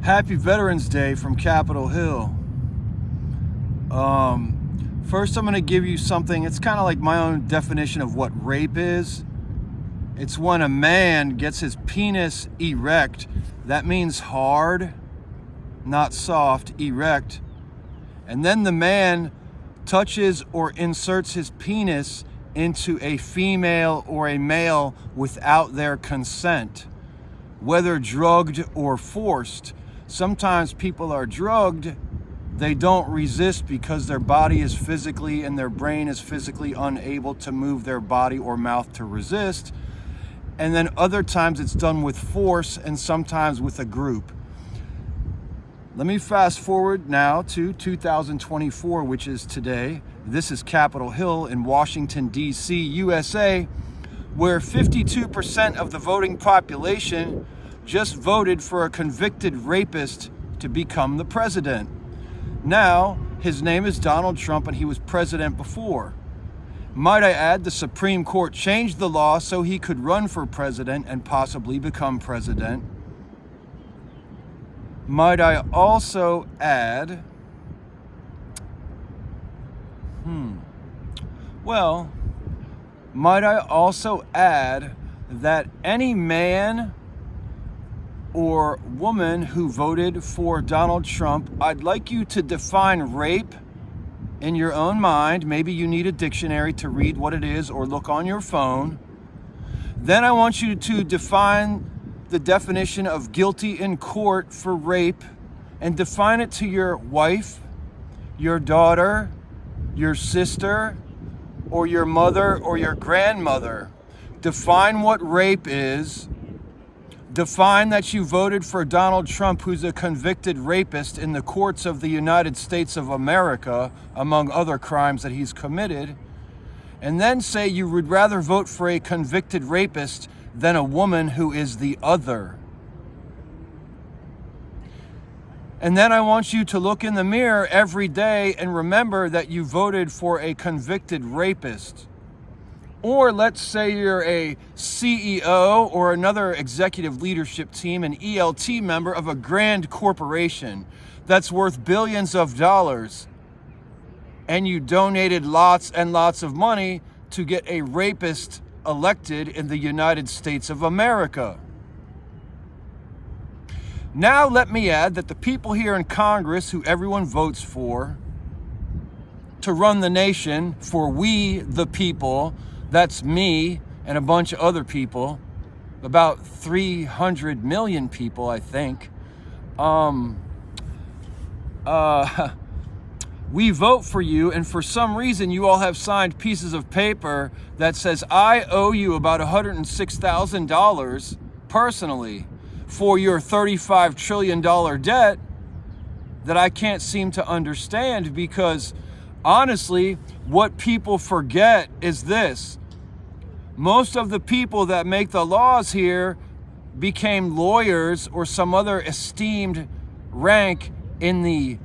Happy Veterans Day from Capitol Hill. First, I'm going to give you something. It's kind of like my own definition of what rape is. It's when a man gets his penis erect. That means hard, not soft, erect. And then the man touches or inserts his penis into a female or a male without their consent, whether drugged or forced. Sometimes people are drugged, they don't resist because their body is physically and their brain is physically unable to move their body or mouth to resist. And then other times it's done with force and sometimes with a group. Let me fast forward now to 2024, which is today. This is Capitol Hill in Washington, D.C., USA, where 52% of the voting population just voted for a convicted rapist to become the president. Now, his name is Donald Trump and he was president before. Might I add, the Supreme Court changed the law so he could run for president and possibly become president. Might I also add, might I also add that any man or woman who voted for Donald Trump, I'd like you to define rape in your own mind. Maybe you need a dictionary to read what it is or look on your phone. Then I want you to define the definition of guilty in court for rape and define it to your wife, your daughter, your sister, or your mother or your grandmother. Define what rape is. Define that you voted for Donald Trump, who's a convicted rapist in the courts of the United States of America, among other crimes that he's committed. And then say you would rather vote for a convicted rapist than a woman who is the other. And then I want you to look in the mirror every day and remember that you voted for a convicted rapist. Or let's say you're a CEO or another executive leadership team, an ELT member of a grand corporation that's worth billions of dollars, and you donated lots and lots of money to get a rapist elected in the United States of America. Now let me add that the people here in Congress who everyone votes for to run the nation, for we the people, that's me and a bunch of other people, about 300 million people, I think. We vote for you, and for some reason you all have signed pieces of paper that says, I owe you about $106,000 personally for your $35 trillion debt that I can't seem to understand, because honestly, what people forget is this. Most of the people that make the laws here became lawyers or some other esteemed rank in the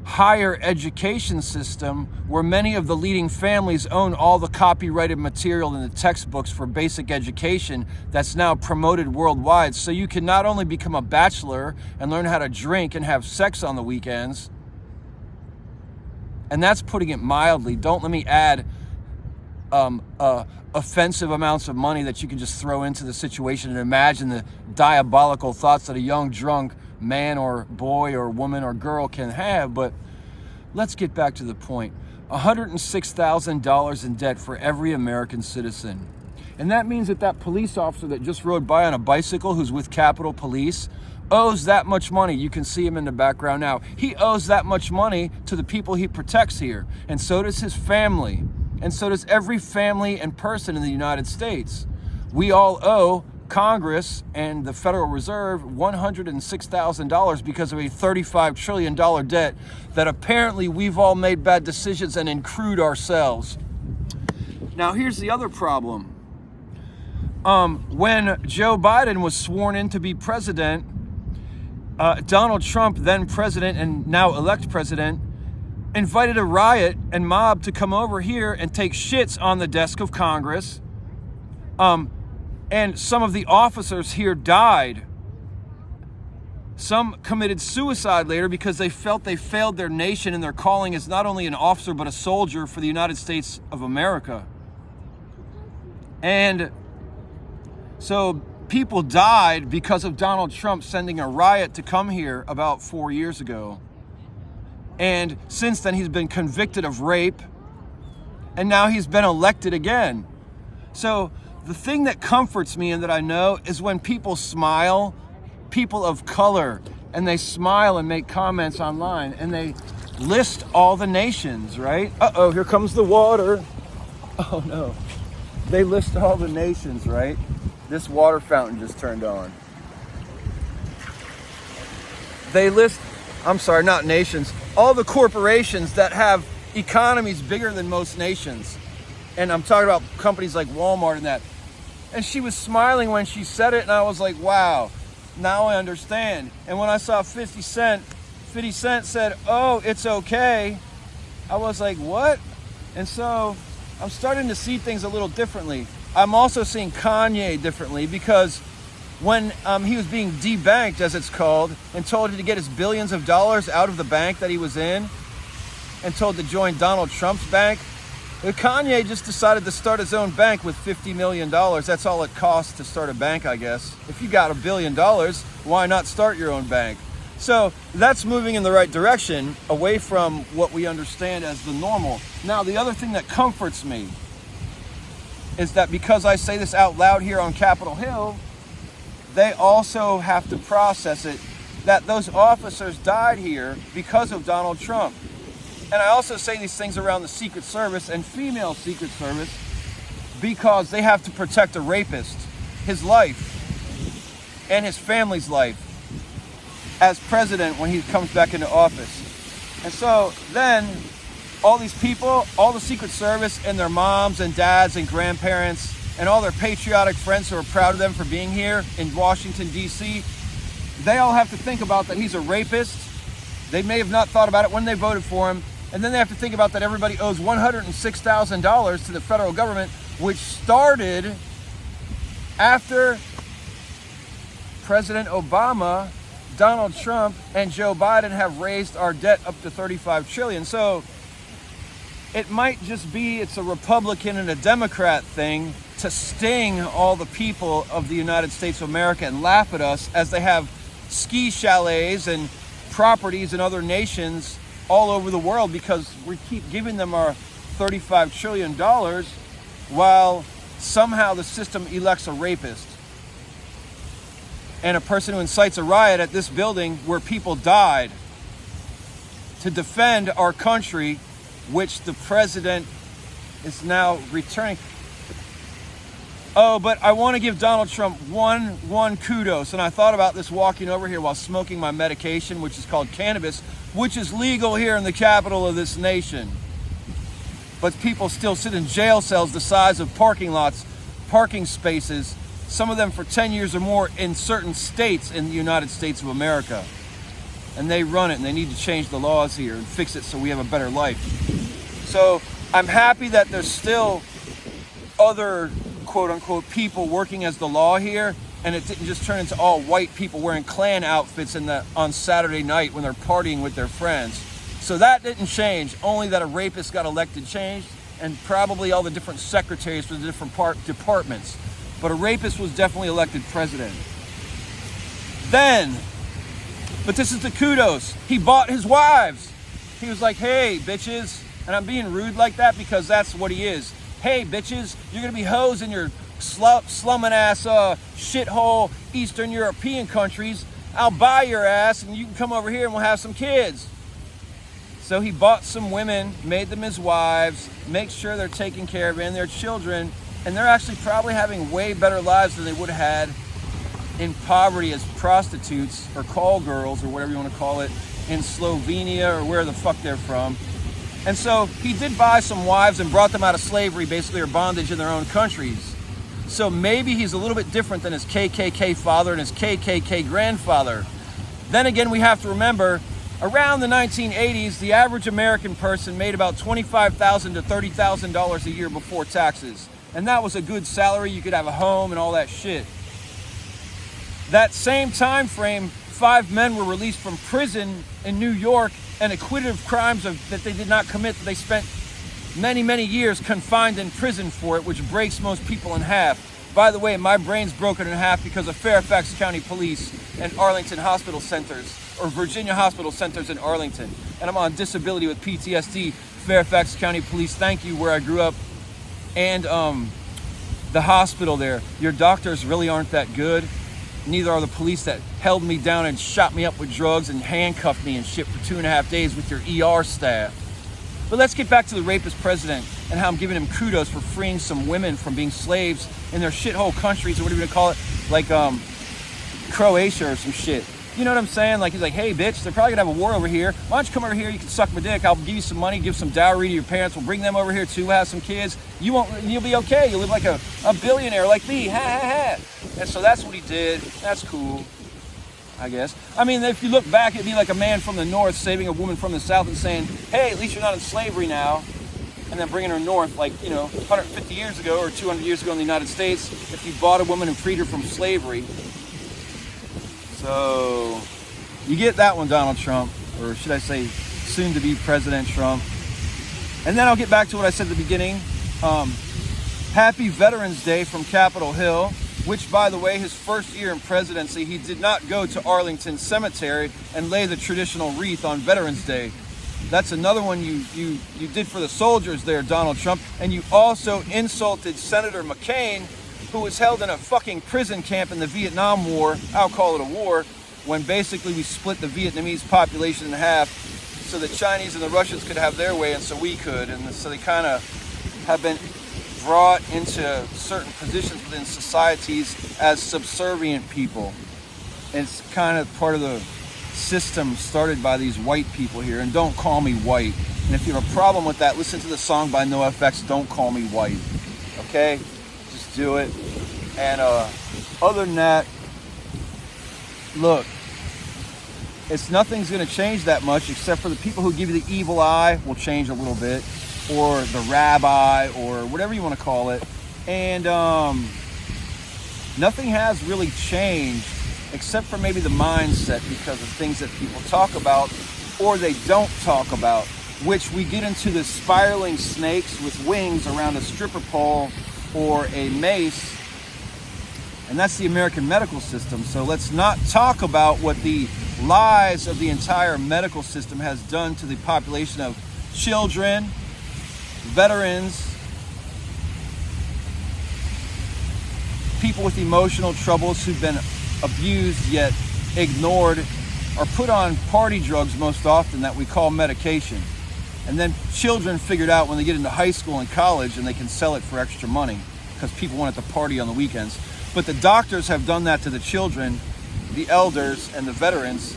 higher education system, where many of the leading families own all the copyrighted material in the textbooks for basic education that's now promoted worldwide. So you can not only become a bachelor and learn how to drink and have sex on the weekends, and that's putting it mildly. Don't let me add offensive amounts of money that you can just throw into the situation and imagine the diabolical thoughts that a young drunk man or boy or woman or girl can have. But let's get back to the point. $106,000 in debt for every American citizen. And that means that police officer that just rode by on a bicycle, who's with Capitol Police, owes that much money. You can see him in the background now. He owes that much money to the people he protects here. And so does his family. And so does every family and person in the United States. We all owe Congress and the Federal Reserve $106,000 because of a $35 trillion debt that apparently we've all made bad decisions and accrued ourselves. Now, here's the other problem. When Joe Biden was sworn in to be president, Donald Trump, then president and now elect president, invited a riot and mob to come over here and take shits on the desk of Congress. And some of the officers here died. Some committed suicide later because they felt they failed their nation in their calling as not only an officer but a soldier for the United States of America. And so people died because of Donald Trump sending a riot to come here about 4 years ago. And since then, he's been convicted of rape, and now he's been elected again. So the thing that comforts me and that I know is when people smile, people of color, and they smile and make comments online, and they list all the nations, right? Uh-oh, here comes the water. Oh no. They list all the nations, right? This water fountain just turned on. They list, I'm sorry, not nations, all the corporations that have economies bigger than most nations. And I'm talking about companies like Walmart and that. And she was smiling when she said it, and I was like, wow, now I understand. And when I saw 50 Cent said, oh, it's okay, I was like, what? And so I'm starting to see things a little differently. I'm also seeing Kanye differently because when he was being debanked, as it's called, and told to get his billions of dollars out of the bank that he was in and told to join Donald Trump's bank, Kanye just decided to start his own bank with $50 million. That's all it costs to start a bank, I guess. If you got $1 billion, why not start your own bank? So that's moving in the right direction, away from what we understand as the normal. Now, the other thing that comforts me is that because I say this out loud here on Capitol Hill, they also have to process it, that those officers died here because of Donald Trump. And I also say these things around the Secret Service and female Secret Service because they have to protect a rapist, his life, and his family's life as president when he comes back into office. And so then all these people, all the Secret Service and their moms and dads and grandparents and all their patriotic friends who are proud of them for being here in Washington, D.C., they all have to think about that he's a rapist. They may have not thought about it when they voted for him. And then they have to think about that everybody owes $106,000 to the federal government, which started after President Obama, Donald Trump, and Joe Biden have raised our debt up to $35 trillion. So it might just be it's a Republican and a Democrat thing to sting all the people of the United States of America and laugh at us as they have ski chalets and properties in other nations all over the world because we keep giving them our $35 trillion while somehow the system elects a rapist and a person who incites a riot at this building where people died to defend our country, which the president is now returning. Oh, but I want to give Donald Trump one kudos. And I thought about this walking over here while smoking my medication, which is called cannabis, which is legal here in the capital of this nation. But people still sit in jail cells the size of parking lots, parking spaces, some of them for 10 years or more in certain states in the United States of America. And they run it, and they need to change the laws here and fix it so we have a better life. So I'm happy that there's still other quote-unquote people working as the law here, and it didn't just turn into all white people wearing Klan outfits on Saturday night when they're partying with their friends. So that didn't change, only that a rapist got elected changed, and probably all the different secretaries for the different departments. But a rapist was definitely elected president. But this is the kudos, he bought his wives. He was like, hey, bitches, and I'm being rude like that because that's what he is. Hey, bitches, you're going to be hoes in your slumming ass shithole Eastern European countries. I'll buy your ass and you can come over here and we'll have some kids. So he bought some women, made them his wives, make sure they're taken care of and their children, and they're actually probably having way better lives than they would have had in poverty as prostitutes or call girls or whatever you want to call it in Slovenia or where the fuck they're from. And so he did buy some wives and brought them out of slavery, basically, or bondage in their own countries. So maybe he's a little bit different than his KKK father and his KKK grandfather. Then again, we have to remember, around the 1980s, the average American person made about $25,000 to $30,000 a year before taxes. And that was a good salary. You could have a home and all that shit. That same time frame, 5 men were released from prison in New York and acquitted of crimes that they did not commit, that they spent many, many years confined in prison for it, which breaks most people in half. By the way, my brain's broken in half because of Fairfax County Police and Arlington Hospital Centers, or Virginia Hospital Centers in Arlington. And I'm on disability with PTSD. Fairfax County Police, thank you, where I grew up. And the hospital there, your doctors really aren't that good. Neither are the police that held me down and shot me up with drugs and handcuffed me and shit for 2.5 days with your ER staff. But let's get back to the rapist president and how I'm giving him kudos for freeing some women from being slaves in their shithole countries, or whatever you call it, like Croatia or some shit. You know what I'm saying? Like, he's like, hey, bitch, they're probably gonna have a war over here. Why don't you come over here? You can suck my dick. I'll give you some money, give some dowry to your parents. We'll bring them over here too, have some kids. You'll be okay. You'll live like a billionaire like me. Ha, ha, ha. And so that's what he did. That's cool, I guess. I mean, if you look back, it'd be like a man from the north saving a woman from the south and saying, hey, at least you're not in slavery now. And then bringing her north, like, 150 years ago or 200 years ago in the United States, if you bought a woman and freed her from slavery. So, you get that one, Donald Trump, or should I say, soon to be President Trump. And then I'll get back to what I said at the beginning. Happy Veterans Day from Capitol Hill, which, by the way, his first year in presidency, he did not go to Arlington Cemetery and lay the traditional wreath on Veterans Day. That's another one you did for the soldiers there, Donald Trump. And you also insulted Senator McCain, who was held in a fucking prison camp in the Vietnam War. I'll call it a war, when basically we split the Vietnamese population in half so the Chinese and the Russians could have their way and so we could. And so they kind of have been brought into certain positions within societies as subservient people. And it's kind of part of the system started by these white people here. And don't call me white. And if you have a problem with that, listen to the song by NoFX, Don't Call Me White. Okay? Just do it. And other than that, look, nothing's going to change that much, except for the people who give you the evil eye will change a little bit, or the rabbi, or whatever you want to call it. And nothing has really changed, except for maybe the mindset, because of things that people talk about or they don't talk about, which we get into the spiraling snakes with wings around a stripper pole or a mace. And that's the American medical system. So let's not talk about what the lies of the entire medical system has done to the population of children, veterans, people with emotional troubles who've been abused yet ignored, or put on party drugs most often that we call medication. And then children figured out when they get into high school and college and they can sell it for extra money because people want it to party on the weekends. But the doctors have done that to the children, the elders, and the veterans.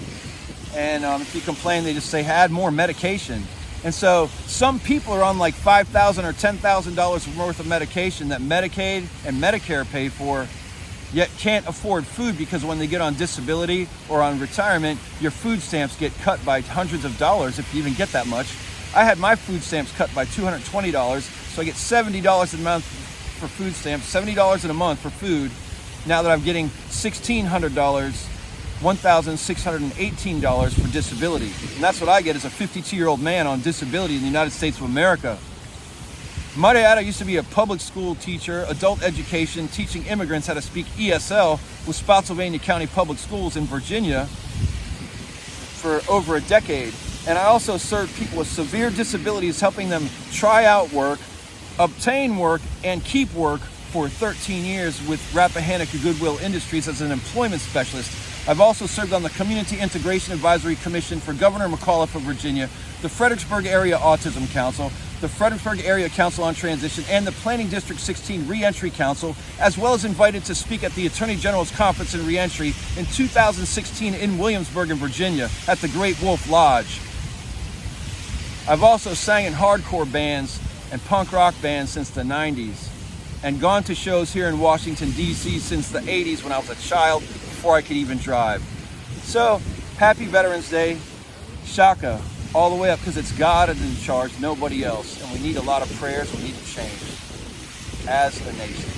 And if you complain, they just say, add more medication. And so some people are on like $5,000 or $10,000 worth of medication that Medicaid and Medicare pay for, yet can't afford food because when they get on disability or on retirement, your food stamps get cut by hundreds of dollars if you even get that much. I had my food stamps cut by $220, so I get $70 a month for food stamps, $70 in a month for food. Now that I'm getting $1,600, $1,618 for disability. And that's what I get as a 52-year-old man on disability in the United States of America. Might I add, I used to be a public school teacher, adult education, teaching immigrants how to speak ESL with Spotsylvania County Public Schools in Virginia for over a decade. And I also served people with severe disabilities, helping them try out work, obtain work, and keep work for 13 years with Rappahannock Goodwill Industries as an employment specialist. I've also served on the Community Integration Advisory Commission for Governor McAuliffe of Virginia, the Fredericksburg Area Autism Council, the Fredericksburg Area Council on Transition, and the Planning District 16 Reentry Council, as well as invited to speak at the Attorney General's Conference in Reentry in 2016 in Williamsburg in Virginia at the Great Wolf Lodge. I've also sang in hardcore bands and punk rock bands since the 90s, and gone to shows here in Washington, D.C. since the 80s when I was a child, before I could even drive. So, happy Veterans Day. Shaka, all the way up, because it's God in charge, nobody else. And we need a lot of prayers, we need to change as a nation.